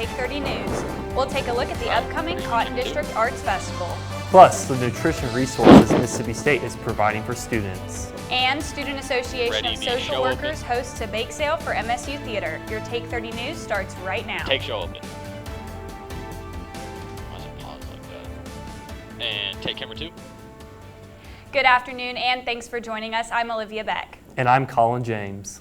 Take 30 News. We'll take a look at the upcoming Cotton District Arts Festival. Plus, the nutrition resources Mississippi State is providing for students. And Student Association of Social Workers hosts a bake sale for MSU Theater. Your Take 30 News starts right now. Take show open. Why does it pause like that? And take camera 2. Good afternoon, and thanks for joining us. I'm Olivia Beck. And I'm Colin James.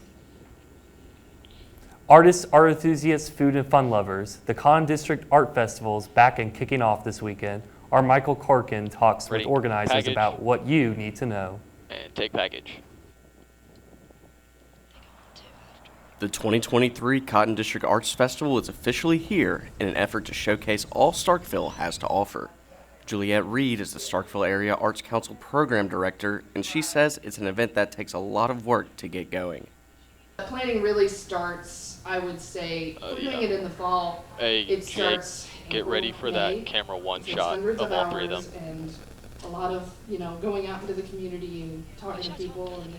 Artists, art enthusiasts, food and fun lovers, the Cotton District Art Festival is back and kicking off this weekend. Our Michael Corkern talks with organizers about what you need to know. And take package. The 2023 Cotton District Arts Festival is officially here in an effort to showcase all Starkville has to offer. Juliette Reed is the Starkville Area Arts Council Program Director, and she says it's an event that takes a lot of work to get going. The planning really starts, I would say, doing it in the fall. It starts get ready for that camera 1 shot of all 3 of them. And a lot of, going out into the community and talking to people and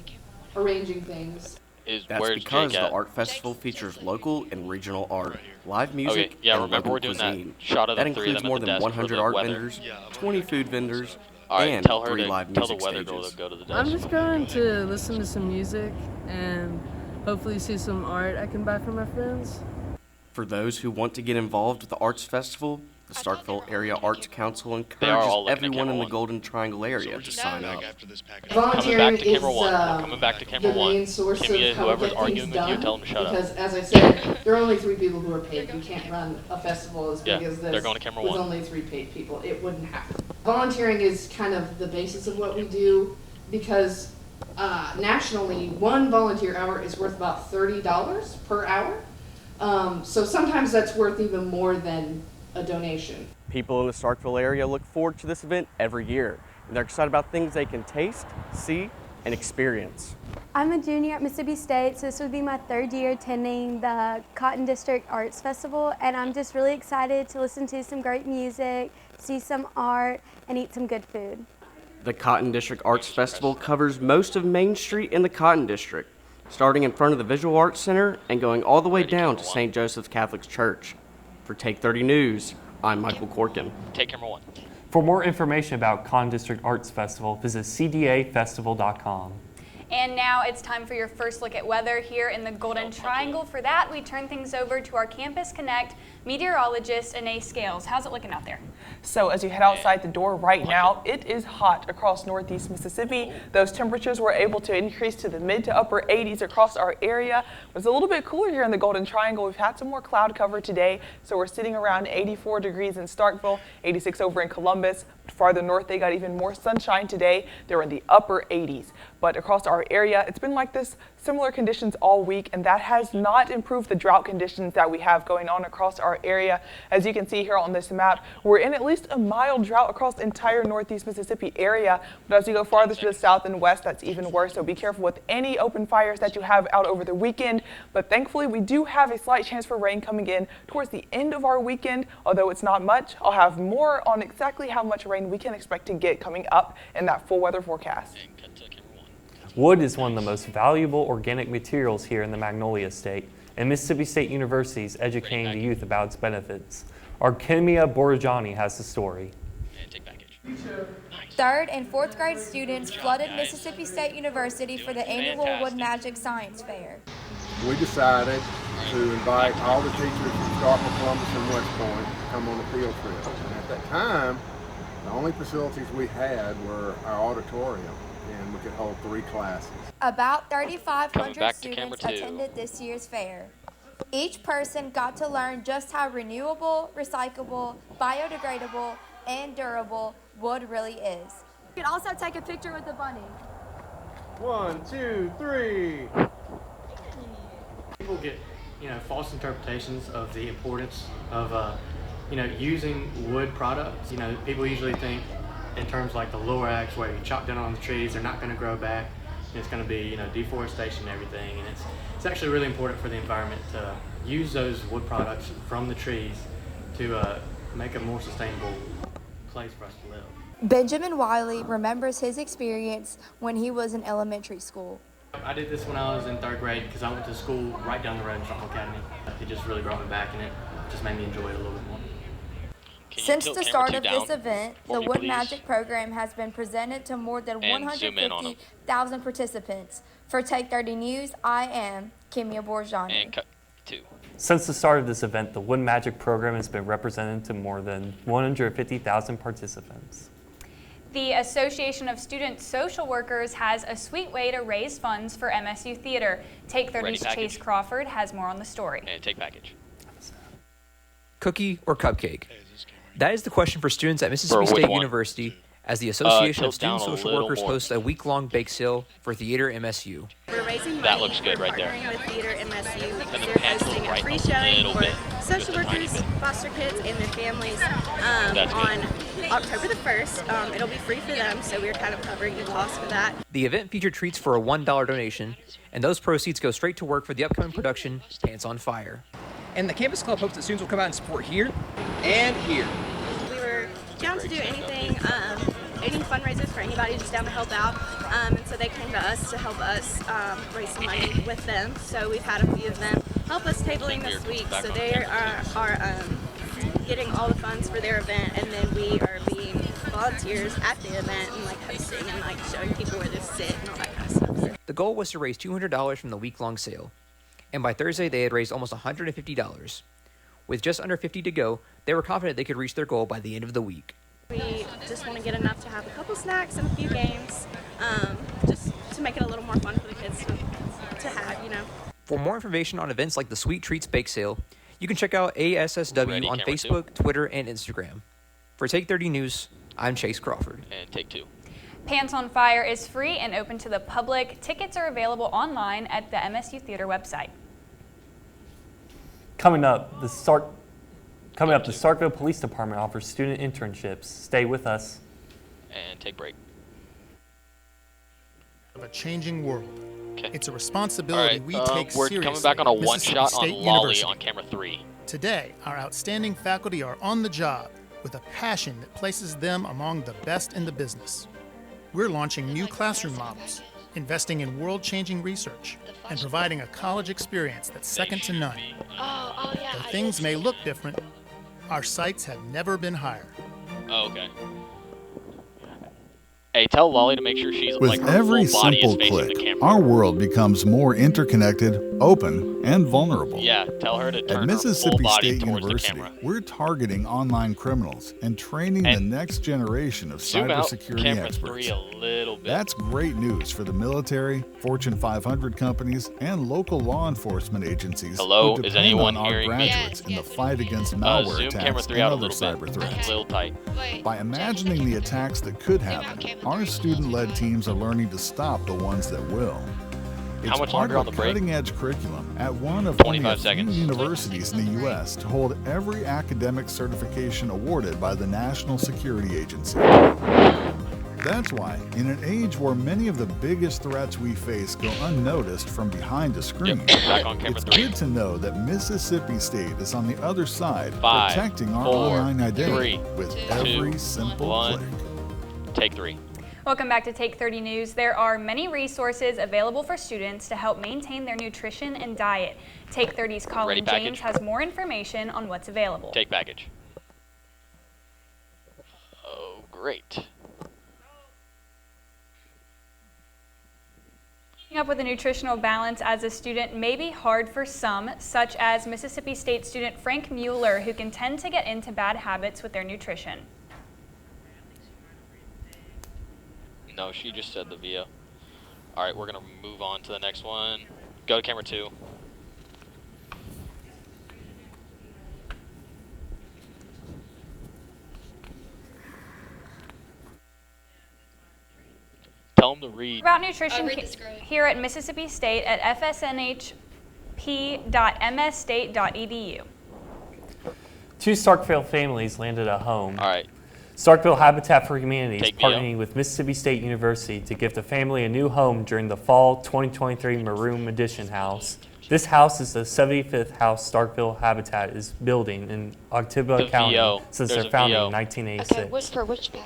arranging things. That's because the art festival features local and regional art, live music, and local cuisine. That includes more than 100 art vendors, 20 food vendors, and 3 live music stages. I'm just going to listen to some music and hopefully see some art I can buy for my friends. For those who want to get involved with the Arts Festival, the Starkville Area Arts Council encourages everyone in the Golden Triangle area to sign up. Volunteering is the main source of how to get things done, because as I said, there are only 3 people who are paid. You can't run a festival as big as this with only 3 paid people. It wouldn't happen. Volunteering is kind of the basis of what we do, because nationally, 1 volunteer hour is worth about $30 per hour. So sometimes that's worth even more than a donation. People in the Starkville area look forward to this event every year, and they're excited about things they can taste, see, and experience. I'm a junior at Mississippi State, so this would be my 3rd year attending the Cotton District Arts Festival, and I'm just really excited to listen to some great music, see some art, and eat some good food. The Cotton District Arts Festival covers most of Main Street in the Cotton District, starting in front of the Visual Arts Center and going all the way down to St. Joseph's Catholic Church. For Take 30 News, I'm Michael Corkern. Take camera 1. For more information about Cotton District Arts Festival, visit cdafestival.com. And now it's time for your first look at weather here in the Golden Triangle. For that, we turn things over to our Campus Connect meteorologist, Anais Scales. How's it looking out there? So as you head outside the door right now, it is hot across northeast Mississippi. Those temperatures were able to increase to the mid to upper 80s across our area. It was a little bit cooler here in the Golden Triangle. We've had some more cloud cover today, so we're sitting around 84 degrees in Starkville, 86 over in Columbus. Farther north, they got even more sunshine today. They're in the upper 80s. But across our area, it's been like this, similar conditions all week, and that has not improved the drought conditions that we have going on across our area. As you can see here on this map, we're in at least a mild drought across the entire northeast Mississippi area. But as you go farther to the south and west, that's even worse. So be careful with any open fires that you have out over the weekend. But thankfully, we do have a slight chance for rain coming in towards the end of our weekend. Although it's not much, I'll have more on exactly how much rain we can expect to get coming up in that full weather forecast. Wood is one of the most valuable organic materials here in the Magnolia State, and Mississippi State University is educating the youth about its benefits. Our Kimia Borazjani has the story. 3rd and 4th grade students flooded Mississippi State University for the annual Wood Magic Science Fair. We decided to invite all the teachers from Starkville, Columbus, and West Point to come on a field trip. And at that time, the only facilities we had were our auditorium, and we could hold 3 classes. About 3,500 students attended this year's fair. Each person got to learn just how renewable, recyclable, biodegradable, and durable wood really is. You can also take a picture with the bunny. 1, 2, 3. People get, false interpretations of the importance of, using wood products. People usually think in terms like the lower acts where you chop down on the trees, they're not going to grow back. And it's going to be, deforestation and everything. And it's actually really important for the environment to use those wood products from the trees to make a more sustainable place for us to live. Benjamin Wiley remembers his experience when he was in elementary school. I did this when I was in 3rd grade because I went to school right down the road in Crawford Academy. It just really brought me back, and it just made me enjoy it a little bit more. Since the start of this event, the Wood Magic program has been presented to more than 150,000 participants. For Take 30 News, I am Kimia Borazjani. And cut 2. Since the start of this event, the Wood Magic program has been represented to more than 150,000 participants. The Association of Student Social Workers has a sweet way to raise funds for MSU Theater. Take 30's Chase Crawford has more on the story. And take package. Cookie or cupcake? That is the question for students at Mississippi State University as the Association of Student Social Workers hosts a week-long bake sale for Theater MSU. We're raising money. That looks good right there. Partnering with Theater MSU. And We're hosting a free showing for social workers, foster kids, and their families on October the 1st. It'll be free for them, so we're kind of covering the cost for that. The event featured treats for a $1 donation, and those proceeds go straight to work for the upcoming production, Pants on Fire. And the Campus Club hopes that students will come out and support here and here. We were down to do anything, any fundraisers for anybody just down to help out. And so they came to us to help us raise some money with them. So we've had a few of them help us tabling this week. So they are getting all the funds for their event, and then we are being volunteers at the event and like hosting and like showing people where to sit and all that kind of stuff. The goal was to raise $200 from the week-long sale, and by Thursday they had raised almost $150. With just under 50 to go, they were confident they could reach their goal by the end of the week. We just want to get enough to have a couple snacks and a few games, just to make it a little more fun for the kids to have, you know. For more information on events like the Sweet Treats Bake Sale, you can check out ASSW on Facebook, Twitter, and Instagram. For Take 30 News, I'm Chase Crawford. And take 2. Pants on Fire is free and open to the public. Tickets are available online at the MSU Theater website. Coming up, the Starkville Police Department offers student internships. Stay with us. And take break. Of a changing world. Okay. It's a responsibility we take we're seriously. coming back on a one-shot on Lolly University. on camera 3. Today, our outstanding faculty are on the job with a passion that places them among the best in the business. We're launching new classroom models, investing in world-changing research, and providing a college experience that's second to none. Oh, yeah. Though things may look different, our sights have never been higher. Oh, okay. Hey, tell Lolly to make sure she's With like her every full body is simple facing click, the camera. our world becomes more interconnected, open, and vulnerable. Yeah, tell her to turn At her full Mississippi body State towards the University, camera. we're targeting online criminals and training the next generation of Zoom out cybersecurity camera experts. 3 a little bit. That's great news for the military, Fortune 500 companies, and local law enforcement agencies Hello, who is depend anyone on our hearing me? graduates in the fight against malware Zoom camera attacks 3 and out a other little cyber bit. threats. A little tight. By imagining the attacks that could happen, our student-led teams are learning to stop the ones that will. It's How much part longer of on the break? cutting-edge curriculum at one of 25 only a few seconds. universities in the U.S. to hold every academic certification awarded by the National Security Agency. That's why, in an age where many of the biggest threats we face go unnoticed from behind a screen, Back on camera it's 3. good to know that Mississippi State is on the other side, 5, protecting our 4, online identity 3, with 2, every simple 1. click. Take 3. Welcome back to Take 30 News. There are many resources available for students to help maintain their nutrition and diet. Take 30's Colin James has more information on what's available. Take package. Oh, great. Keeping up with a nutritional balance as a student may be hard for some, such as Mississippi State student Frank Mueller, who can tend to get into bad habits with their nutrition. No, she just said the VIA. All right, we're going to move on to the next one. Go to camera 2. Tell them to read. About nutrition here at Mississippi State at fsnhp.msstate.edu. 2 Starkville families landed a home. All right. Starkville Habitat for Humanity is Take me partnering with Mississippi State University to give the family a new home during the fall 2023 Maroon Edition House This house is the 75th house Starkville Habitat is building in Oktibbeha County since their founding in 1986.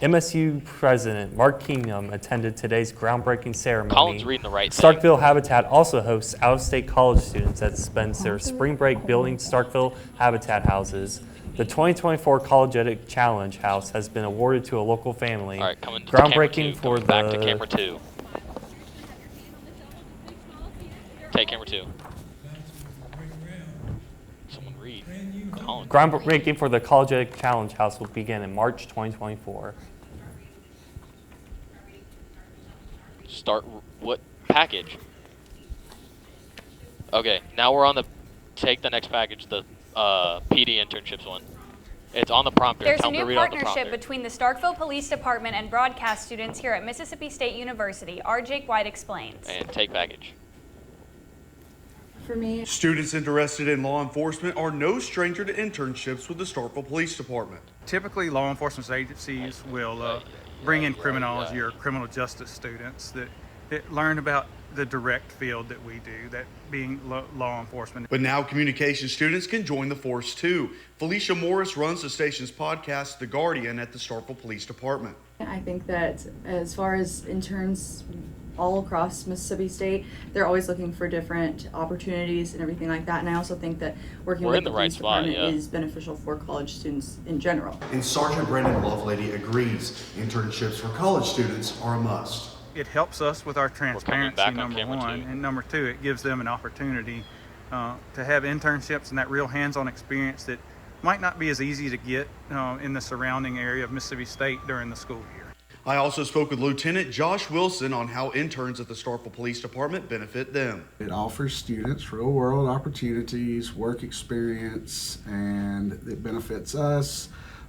MSU President Mark Kingham attended today's groundbreaking ceremony. Colin's reading the right thing. Starkville Habitat also hosts out-of-state college students that spend their spring break building Starkville Habitat houses. The 2024 College Challenge House has been awarded to a local family. All right, coming to groundbreaking camera 2, for back to camera 2. Take camera 2. Someone read. Colin. Groundbreaking for the College Challenge House will begin in March 2024. Start what package? Okay, now we're on the take the next package, the PD internships one. It's on the prompter. There's a new partnership between the Starkville Police Department and broadcast students here at Mississippi State University. R. Jake White explains. And take package. For me, students interested in law enforcement are no stranger to internships with the Starkville Police Department. Typically, law enforcement agencies will bring in criminology or criminal justice students that learn about the direct field that we do, that being law enforcement. But now communication students can join the force too. Felicia Morris runs the station's podcast, The Guardian, at the Starkville Police Department. I think that as far as interns all across Mississippi State, they're always looking for different opportunities and everything like that. And I also think that working with the police department is beneficial for college students in general. And Sergeant Brandon Lovelady agrees internships for college students are a must. It helps us with our transparency, number one, and number two, it gives them an opportunity to have internships and that real hands-on experience that might not be as easy to get in the surrounding area of Mississippi State during the school year. I also spoke with Lieutenant Josh Wilson on how interns at the Starkville Police Department benefit them. It offers students real-world opportunities, work experience, and it benefits us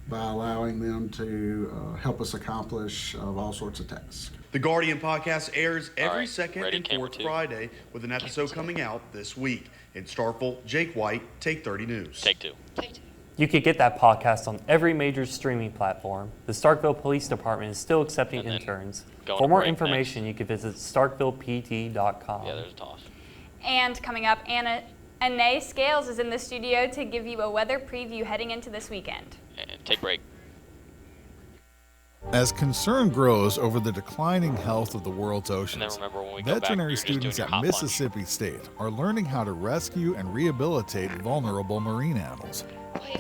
by allowing them to help us accomplish all sorts of tasks. The Guardian podcast airs every second and fourth Friday, with an episode coming out this week. In Starkville, Jake White, Take 30 News. Take 2. You can get that podcast on every major streaming platform. The Starkville Police Department is still accepting interns. For more information, you can visit starkvillept.com. Yeah, there's a toss. And coming up, Anna Scales is in the studio to give you a weather preview heading into this weekend. And take break. As concern grows over the declining health of the world's oceans, veterinary students at Mississippi State are learning how to rescue and rehabilitate vulnerable marine animals.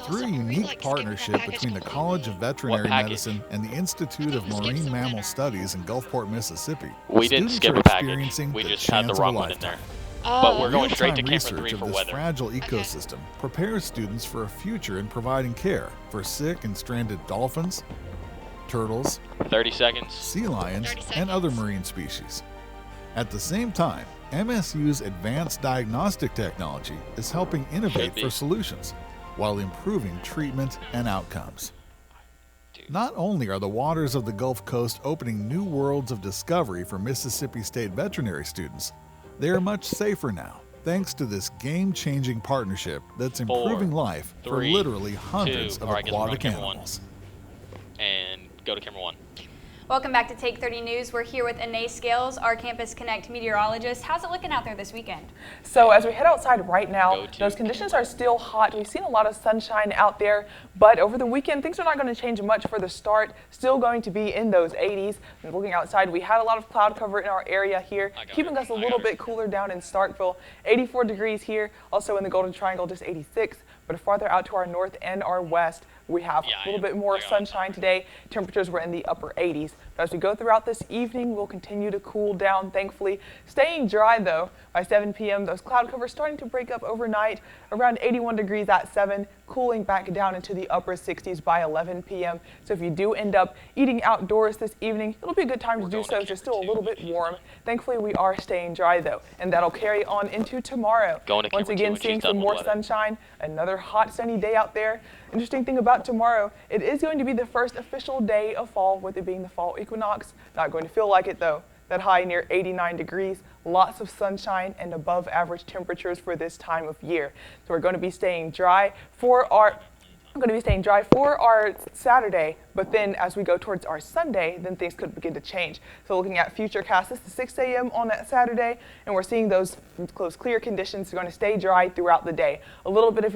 Through a unique partnership between the College of Veterinary Medicine and the Institute of Marine Mammal Studies in Gulfport, Mississippi, we didn't skip a package. We just had the wrong one in there. But we're going straight to camera 3 for this weather. Fragile ecosystem prepares students for a future in providing care for sick and stranded dolphins, turtles, 30 seconds, sea lions, and other marine species. At the same time, MSU's advanced diagnostic technology is helping innovate for solutions while improving treatment and outcomes. Not only are the waters of the Gulf Coast opening new worlds of discovery for Mississippi State veterinary students, they are much safer now, thanks to this game-changing partnership that's improving life for literally hundreds of aquatic animals. And go to camera 1. Welcome back to Take 30 News. We're here with Anna Scales, our Campus Connect meteorologist. How's it looking out there this weekend? So as we head outside right now, those conditions are still hot. We've seen a lot of sunshine out there, but over the weekend, things are not going to change much for the start. Still going to be in those 80s. And looking outside, we had a lot of cloud cover in our area here, keeping us a little bit cooler down in Starkville. 84 degrees here, also in the Golden Triangle, just 86. But farther out to our north and our west, we have a little bit more sunshine today. Temperatures were in the upper 80s. But as we go throughout this evening, we'll continue to cool down, thankfully. Staying dry, though, by 7 p.m., those cloud covers starting to break up overnight, around 81 degrees at 7, cooling back down into the upper 60s by 11 p.m. So if you do end up eating outdoors this evening, it'll be a good time to do so. It's just still a little bit warm. Thankfully, we are staying dry, though, and that'll carry on into tomorrow. Once again, seeing some more sunshine, another hot, sunny day out there. Interesting thing about tomorrow, it is going to be the first official day of fall, with it being the fall equinox. Not going to feel like it, though. That high near 89 degrees, lots of sunshine and above average temperatures for this time of year. So we're going to be staying dry for our Saturday, But then as we go towards our Sunday, then things could begin to change. So looking at Futurecast, this is 6 a.m. on that Saturday, and we're seeing those clear conditions are going to stay dry throughout the day. A little bit of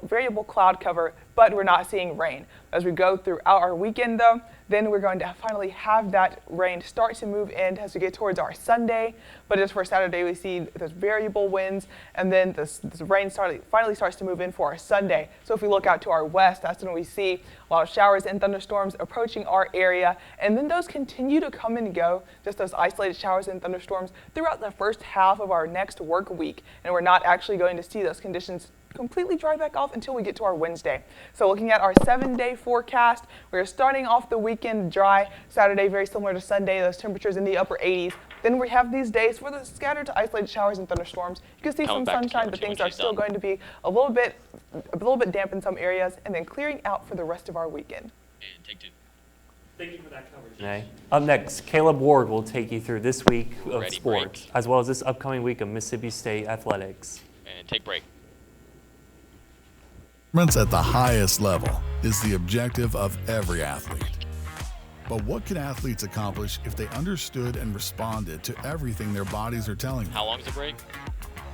variable cloud cover, but we're not seeing rain. As we go throughout our weekend, though, then we're going to finally have that rain start to move in as we get towards our Sunday. But just for Saturday, we see those variable winds, and then this rain finally starts to move in for our Sunday. So if we look out to our west, that's when we see a lot of showers and thunderstorms approaching our area. And then those continue to come and go, just those isolated showers and thunderstorms throughout the first half of our next work week. And we're not actually going to see those conditions completely dry back off until we get to our Wednesday. So looking at our 7-day forecast, we're starting off the weekend dry. Saturday, very similar to Sunday, those temperatures in the upper 80s. Then we have these days for the scattered to isolated showers and thunderstorms. You can see some sunshine, but things are still going to be a little bit damp in some areas, and then clearing out for the rest of our weekend. And take 2. Thank you for that coverage, Renee. Up next, Caleb Ward will take you through this week of sports, as well as this upcoming week of Mississippi State athletics. And take break. Performance at the highest level is the objective of every athlete. But what can athletes accomplish if they understood and responded to everything their bodies are telling them? How long is the break?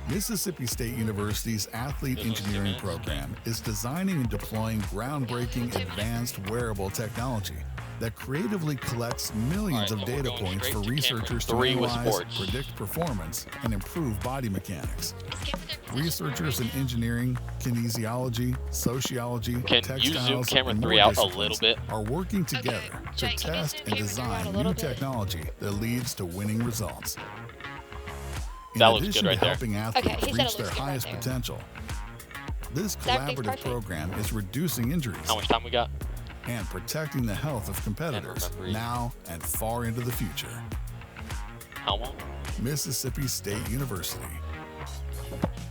Mississippi State University's Athlete Engineering program is designing and deploying groundbreaking advanced wearable technology that creatively collects millions of data points for researchers to analyze, predict performance, and improve body mechanics. Researchers in engineering, kinesiology, sociology, textiles, and more disciplines are working together to test and design new technology that leads to winning results. In addition to helping athletes reach their highest potential, this collaborative program is reducing injuries. How much time we got? And protecting the health of competitors now and far into the future. How long? Mississippi State University.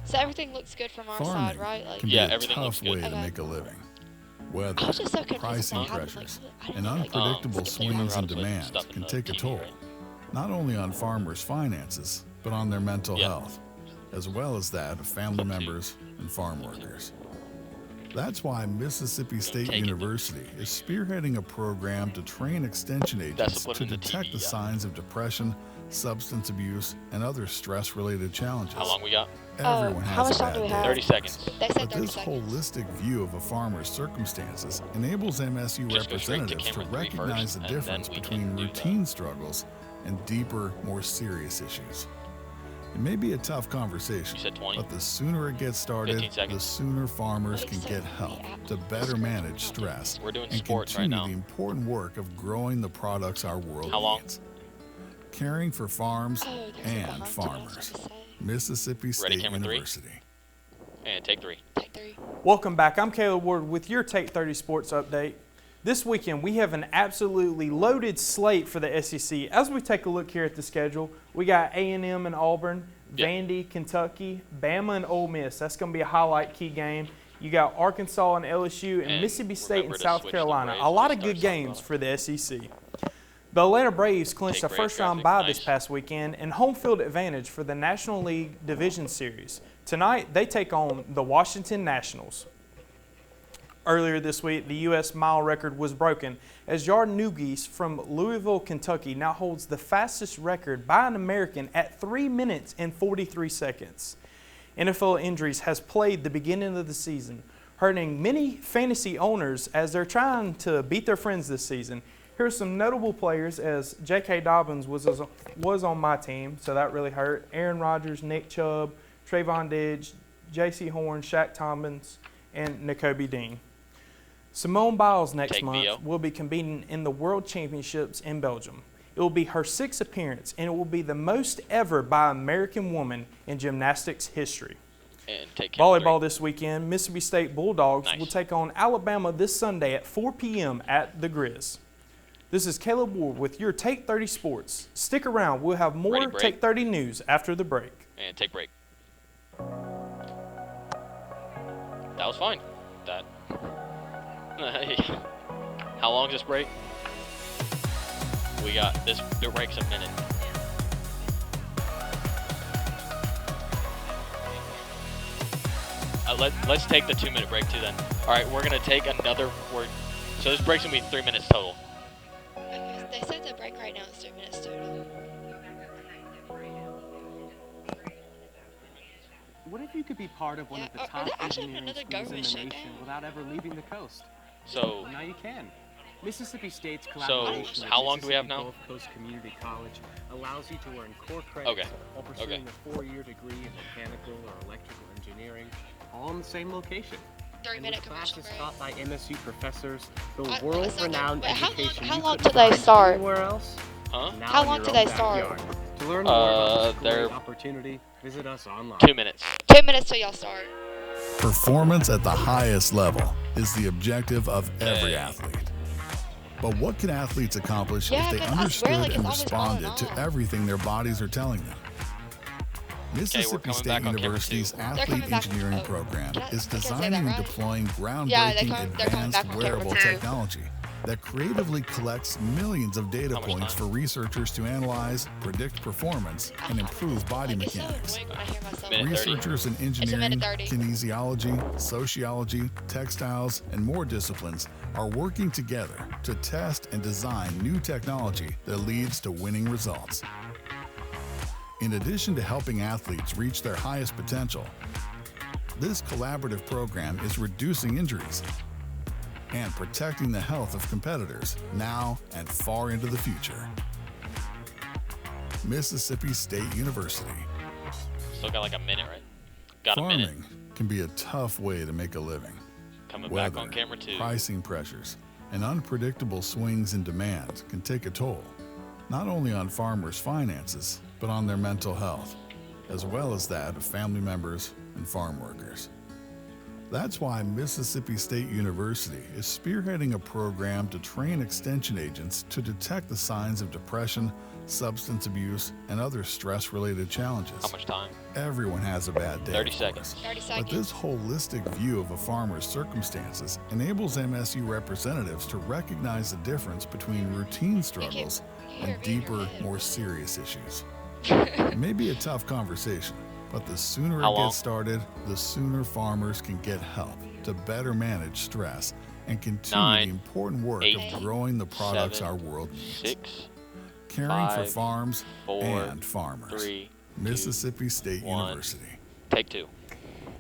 So everything looks good from our side, right? Like, can be a tough way to make a living. Weather, pricing pressures, and unpredictable swings in demand can take a toll, not only on farmers' finances, but on their mental health, as well as that of family members and farm workers. That's why Mississippi State University is spearheading a program to train extension agents to detect the signs of depression, substance abuse, and other stress-related challenges. How long we got? Everyone has a bad day. 30 seconds. But this holistic view of a farmer's circumstances enables MSU representatives to recognize the difference between routine struggles and deeper, more serious issues. It may be a tough conversation, but the sooner it gets started, the sooner farmers can get help to better manage stress and continue the important work of growing the products our world needs. Caring for farms and farmers. Mississippi State University. And take 3. Welcome back. I'm Caleb Ward with your Take 30 Sports Update. This weekend, we have an absolutely loaded slate for the SEC. As we take a look here at the schedule, we got A&M and Auburn, Vandy, Kentucky, Bama and Ole Miss. That's going to be a highlight key game. You got Arkansas and LSU and Mississippi State and South Carolina. A lot of good games for the SEC. The Atlanta Braves clinched a first-round bye this past weekend and home field advantage for the National League Division Series. Tonight, they take on the Washington Nationals. Earlier this week, the U.S. mile record was broken as Jordan Nuggies from Louisville, Kentucky now holds the fastest record by an American at 3 minutes and 43 seconds. NFL injuries has plagued the beginning of the season, hurting many fantasy owners as they're trying to beat their friends this season. Here's some notable players as J.K. Dobbins was on my team, so that really hurt. Aaron Rodgers, Nick Chubb, Trayvon Diggs, J.C. Horn, Shaq Thompkins, and Nakobe Dean. Simone Biles next month will be competing in the World Championships in Belgium. It will be her 6th appearance, and it will be the most ever by an American woman in gymnastics history. Volleyball this weekend, Mississippi State Bulldogs will take on Alabama this Sunday at 4 p.m. at the Grizz. This is Caleb Ward with your Take 30 Sports. Stick around. We'll have more Take 30 news after the break. And take break. That was fine. That. How long is this break? We got this. The break's a minute. Let's take the 2-minute break too then. All right, we're gonna take another. So this break's gonna be 3 minutes total. They said the break right now is 3 minutes total. What if you could be part of one of the top engineering schools in the nation without ever leaving the coast? So Now you can. Mississippi State's collaboration So with how long do we have Mississippi now? Gulf Coast Community College allows you to earn core credits while pursuing a 4-year degree in mechanical or electrical engineering, all in the same location. 3-minute classes taught by MSU professors, the world-renowned education how you long couldn't do they find start? anywhere else. Huh? Now How in long your do own they start? backyard. To learn more about this they're- great opportunity, visit us online. 2 minutes. 2 minutes till y'all start. Performance at the highest level is the objective of every athlete. But what can athletes accomplish Yeah, if they 'cause I swear, understood like, and it's always falling responded to everything their bodies are telling them? Mississippi coming State back on camera University's two. Athlete Engineering Program is designing and deploying groundbreaking they're coming back advanced on camera wearable two. technology that creatively collects millions of data points for researchers to analyze, predict performance, and improve body mechanics. Researchers in engineering, kinesiology, sociology, textiles, and more disciplines are working together to test and design new technology that leads to winning results. In addition to helping athletes reach their highest potential, this collaborative program is reducing injuries and protecting the health of competitors now and far into the future. Mississippi State University. Still got like a minute, right? Got a minute. Farming can be a tough way to make a living. Coming Weather, back on camera two. pricing pressures, and unpredictable swings in demand can take a toll, not only on farmers' finances, but on their mental health, as well as that of family members and farm workers. That's why Mississippi State University is spearheading a program to train extension agents to detect the signs of depression, substance abuse, and other stress-related challenges. How much time? Everyone has a bad day. 30 of seconds. course. 30 But seconds. this holistic view of a farmer's circumstances enables MSU representatives to recognize the difference between routine struggles and deeper, more serious issues. It may be a tough conversation, but the sooner How it long? gets started, the sooner farmers can get help to better manage stress and continue 9, the important work 8, of growing the products 7, our world needs. 6, Caring for 5, farms 4, and farmers. 3, Mississippi State 1. University. Take two.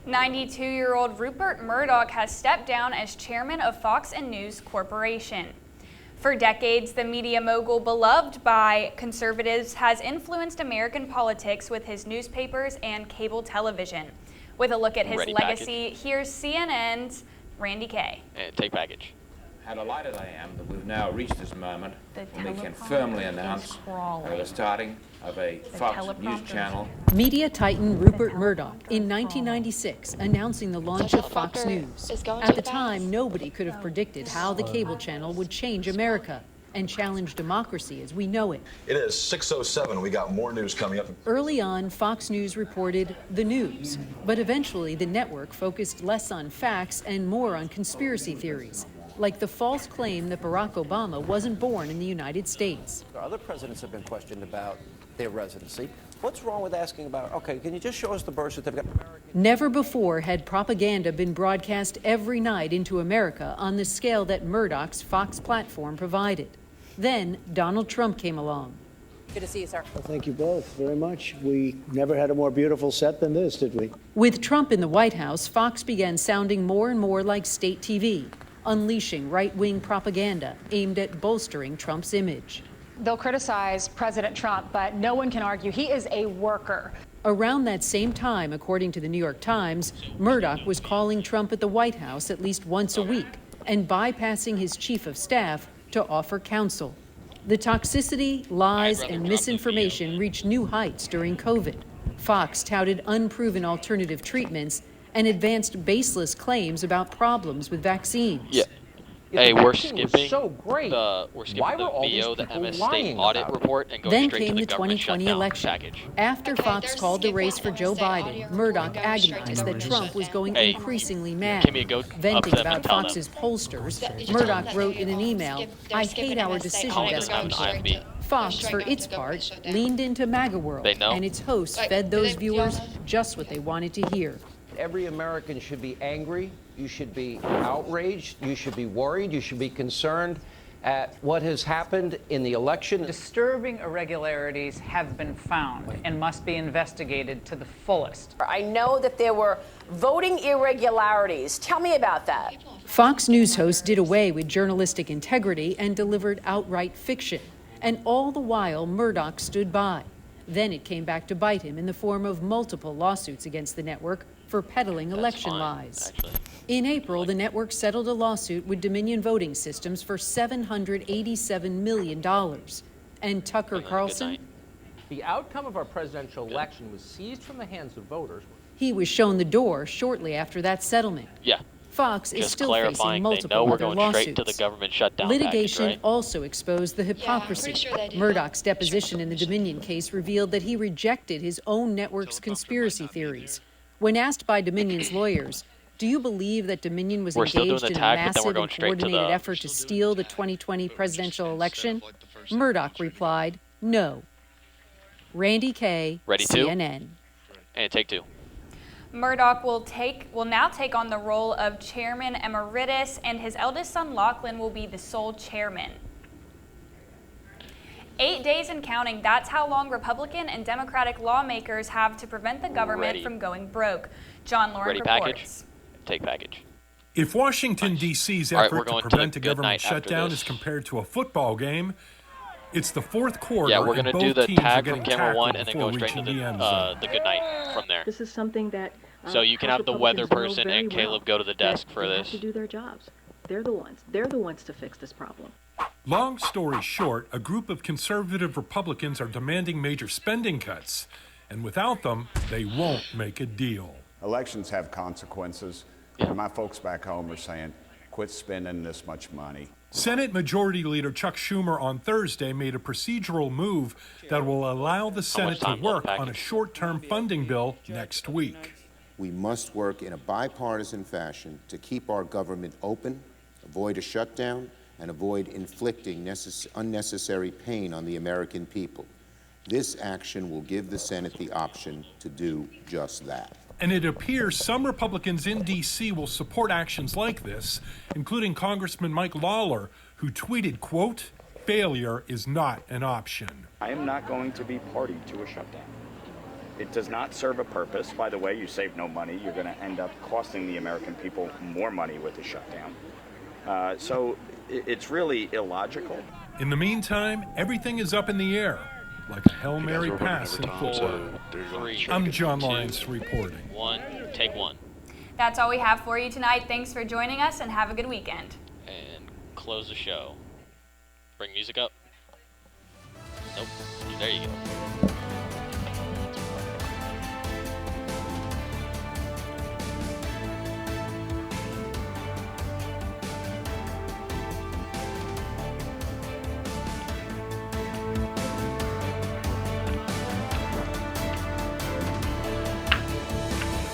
92-year-old Rupert Murdoch has stepped down as chairman of Fox and News Corporation. For decades, the media mogul, beloved by conservatives, has influenced American politics with his newspapers and cable television. With a look at his Ready legacy, here's CNN's Randy Kay. And take package. How delighted I am that we've now reached this moment The when we can teleprompter firmly is announce crawling. the starting of a Fox News teleprompter. channel. Media titan Rupert Murdoch in 1996 announcing the launch of Fox News. At the time, nobody could have predicted how the cable channel would change America and challenge democracy as we know it. It is 6:07. We got more news coming up. Early on, Fox News reported the news, but eventually the network focused less on facts and more on conspiracy theories, like the false claim that Barack Obama wasn't born in the United States. Other presidents have been questioned about their residency. What's wrong with asking about, okay, can you just show us the birth certificate? Never before had propaganda been broadcast every night into America on the scale that Murdoch's Fox platform provided. Then Donald Trump came along. Good to see you, sir. Well, thank you both very much. We never had a more beautiful set than this, did we? With Trump in the White House, Fox began sounding more and more like state TV, unleashing right-wing propaganda aimed at bolstering Trump's image. They'll criticize President Trump, but no one can argue he is a worker. Around that same time, according to the New York Times, Murdoch was calling Trump at the White House at least once a week and bypassing his chief of staff to offer counsel. The toxicity, lies, and misinformation reached new heights during COVID. Fox touted unproven alternative treatments and advanced baseless claims about problems with vaccines. Yeah. Hey, we're skipping the VO, the MS State audit report, and going Then straight to came the the government 2020 shutdown election. package. After Fox called the race for Joe Biden, Murdoch agonized that Trump was going Hey, increasingly mad. Kimia, go up to Venting them about and tell them. Fox's pollsters, Murdoch wrote in an email, "I hate our decision desk people." Fox, for its part, leaned into MAGA World, They know. and its hosts fed those viewers just what they wanted to hear. Every American should be angry, You should be outraged. You should be worried. You should be concerned at what has happened in the election. Disturbing irregularities have been found and must be investigated to the fullest. I know that there were voting irregularities. Tell me about that. Fox News host did away with journalistic integrity and delivered outright fiction. And all the while, Murdoch stood by. Then it came back to bite him in the form of multiple lawsuits against the network for peddling election lies. In April, the network settled a lawsuit with Dominion Voting Systems for $787 million. And Tucker Carlson? The outcome of our presidential election was seized from the hands of voters. He was shown the door shortly after that settlement. Yeah. Fox is Just still clarifying, facing they know multiple we're other going lawsuits. straight to the government shutdown Litigation package, right? also exposed the hypocrisy. sure they do. Murdoch's deposition in the Dominion case revealed that he rejected his own network's conspiracy theories. When asked by Dominion's lawyers, do you believe that Dominion was We're still doing engaged the in a tag, but then massive we're going and straight to coordinated the- effort to steal the 2020 presidential election? Murdoch replied, no. Randy Kay, Ready to? CNN. And take two. Murdoch will now take on the role of chairman emeritus, and his eldest son Lachlan will be the sole chairman. 8 days and counting, that's how long Republican and Democratic lawmakers have to prevent the government from going broke. John Lauren Ready reports. package? Take package. If Washington, D.C.'s All right, effort we're to going to prevent the a good government night after shutdown this. is compared to a football game, it's the fourth quarter. Yeah, we're and going to both do the teams are tag getting from camera one tackled and then before go straight to reaching the, end zone. the good night from there. This is something that So you can House have the Republicans weather know person very and well, Caleb go to the desk that for they this. have to do their jobs. They're the ones to fix this problem. Long story short, a group of conservative Republicans are demanding major spending cuts, and without them, they won't make a deal. Elections have consequences, and my folks back home are saying, quit spending this much money. Senate Majority Leader Chuck Schumer on Thursday made a procedural move that will allow the Senate to work on a short-term funding bill next week. We must work in a bipartisan fashion to keep our government open, avoid a shutdown, and avoid inflicting unnecessary pain on the American people. This action will give the Senate the option to do just that. And it appears some Republicans in D.C. will support actions like this, including Congressman Mike Lawler, who tweeted, quote, "Failure is not an option." I am not going to be party to a shutdown. It does not serve a purpose. By the way, you save no money. You're going to end up costing the American people more money with a shutdown. So it's really illogical. In the meantime, everything is up in the air, like a Hail Mary pass in football. I'm John Lawrence reporting. Take one. That's all we have for you tonight. Thanks for joining us and have a good weekend. And close the show. Bring music up. Nope. There you go.